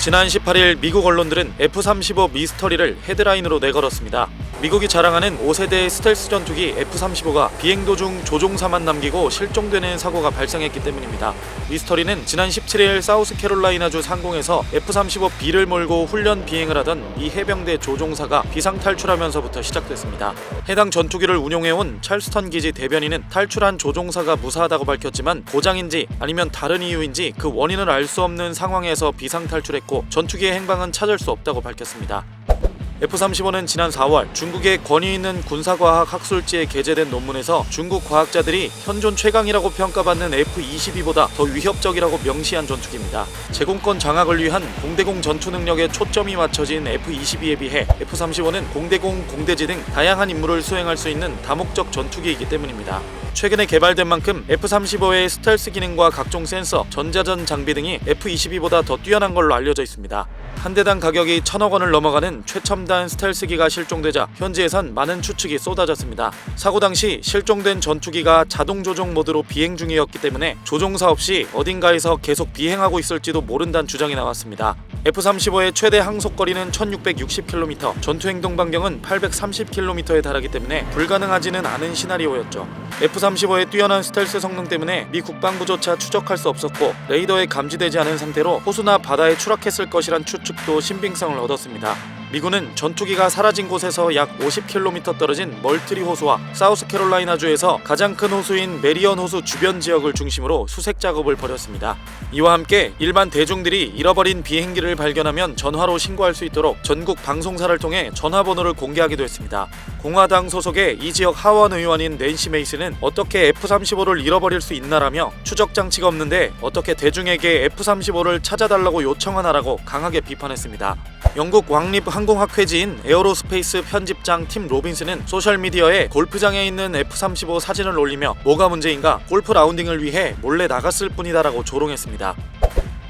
지난 18일 미국 언론들은 F-35 미스터리를 헤드라인으로 내걸었습니다. 미국이 자랑하는 5세대의 스텔스 전투기 F-35가 비행 도중 조종사만 남기고 실종되는 사고가 발생했기 때문입니다. 미스터리는 지난 17일 사우스캐롤라이나주 상공에서 F-35B를 몰고 훈련 비행을 하던 미 해병대 조종사가 비상 탈출하면서부터 시작됐습니다. 해당 전투기를 운용해온 찰스턴 기지 대변인은 탈출한 조종사가 무사하다고 밝혔지만 고장인지 아니면 다른 이유인지 그 원인을 알 수 없는 상황에서 비상 탈출했고 전투기의 행방은 찾을 수 없다고 밝혔습니다. F-35는 지난 4월 중국의 권위 있는 군사과학 학술지에 게재된 논문에서 중국 과학자들이 현존 최강이라고 평가받는 F-22보다 더 위협적이라고 명시한 전투기입니다. 제공권 장악을 위한 공대공 전투 능력에 초점이 맞춰진 F-22에 비해 F-35는 공대공, 공대지 등 다양한 임무를 수행할 수 있는 다목적 전투기이기 때문입니다. 최근에 개발된 만큼 F-35의 스텔스 기능과 각종 센서, 전자전 장비 등이 F-22보다 더 뛰어난 걸로 알려져 있습니다. 한 대당 가격이 1,000억 원을 넘어가는 최첨단 스텔스기가 실종되자 현지에선 많은 추측이 쏟아졌습니다. 사고 당시 실종된 전투기가 자동 조종 모드로 비행 중이었기 때문에 조종사 없이 어딘가에서 계속 비행하고 있을지도 모른다는 주장이 나왔습니다. F-35의 최대 항속거리는 1660km, 전투행동 반경은 830km에 달하기 때문에 불가능하지는 않은 시나리오였죠. F-35의 뛰어난 스텔스 성능 때문에 미 국방부조차 추적할 수 없었고 레이더에 감지되지 않은 상태로 호수나 바다에 추락했을 것이란 추측도 신빙성을 얻었습니다. 미군은 전투기가 사라진 곳에서 약 50km 떨어진 멀트리 호수와 사우스캐롤라이나주에서 가장 큰 호수인 메리언 호수 주변 지역을 중심으로 수색 작업을 벌였습니다. 이와 함께 일반 대중들이 잃어버린 비행기를 발견하면 전화로 신고할 수 있도록 전국 방송사를 통해 전화번호를 공개하기도 했습니다. 공화당 소속의 이 지역 하원 의원인 낸시 메이스는 어떻게 F-35를 잃어버릴 수 있나라며 추적 장치가 없는데 어떻게 대중에게 F-35를 찾아달라고 요청하나라고 강하게 비판했습니다. 영국 왕립 항공학회지인 에어로스페이스 편집장 팀 로빈스는 소셜미디어에 골프장에 있는 F-35 사진을 올리며 뭐가 문제인가, 골프 라운딩을 위해 몰래 나갔을 뿐이다라고 조롱했습니다.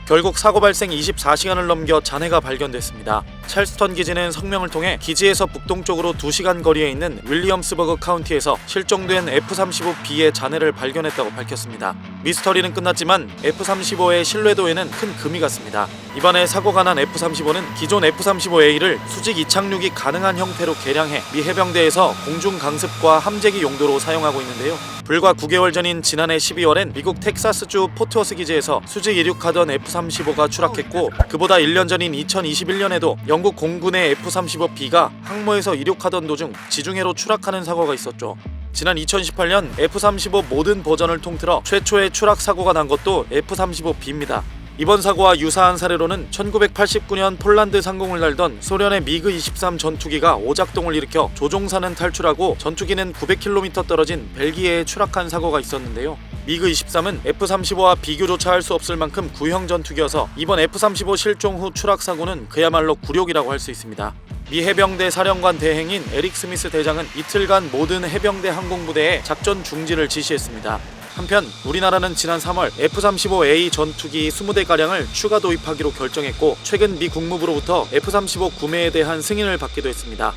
결국 사고 발생 24시간을 넘겨 잔해가 발견됐습니다. 찰스턴 기지는 성명을 통해 기지에서 북동쪽으로 2시간 거리에 있는 윌리엄스버그 카운티에서 실종된 F-35B의 잔해를 발견했다고 밝혔습니다. 미스터리는 끝났지만 F-35의 신뢰도에는 큰 금이 갔습니다. 이번에 사고가 난 F-35는 기존 F-35A를 수직 이착륙이 가능한 형태로 개량해 미 해병대에서 공중 강습과 함재기 용도로 사용하고 있는데요. 불과 9개월 전인 지난해 12월엔 미국 텍사스주 포트워스 기지에서 수직 이륙하던 F-35가 추락했고 그보다 1년 전인 2021년에도 영국 공군의 F-35B가 항모에서 이륙하던 도중 지중해로 추락하는 사고가 있었죠. 지난 2018년 F-35 모든 버전을 통틀어 최초의 추락 사고가 난 것도 F-35B입니다. 이번 사고와 유사한 사례로는 1989년 폴란드 상공을 날던 소련의 미그-23 전투기가 오작동을 일으켜 조종사는 탈출하고 전투기는 900km 떨어진 벨기에에 추락한 사고가 있었는데요. 미그-23은 F-35와 비교조차 할 수 없을 만큼 구형 전투기여서 이번 F-35 실종 후 추락 사고는 그야말로 굴욕이라고 할 수 있습니다. 미 해병대 사령관 대행인 에릭 스미스 대장은 이틀간 모든 해병대 항공부대에 작전 중지를 지시했습니다. 한편 우리나라는 지난 3월 F-35A 전투기 20대가량을 추가 도입하기로 결정했고 최근 미 국무부로부터 F-35 구매에 대한 승인을 받기도 했습니다.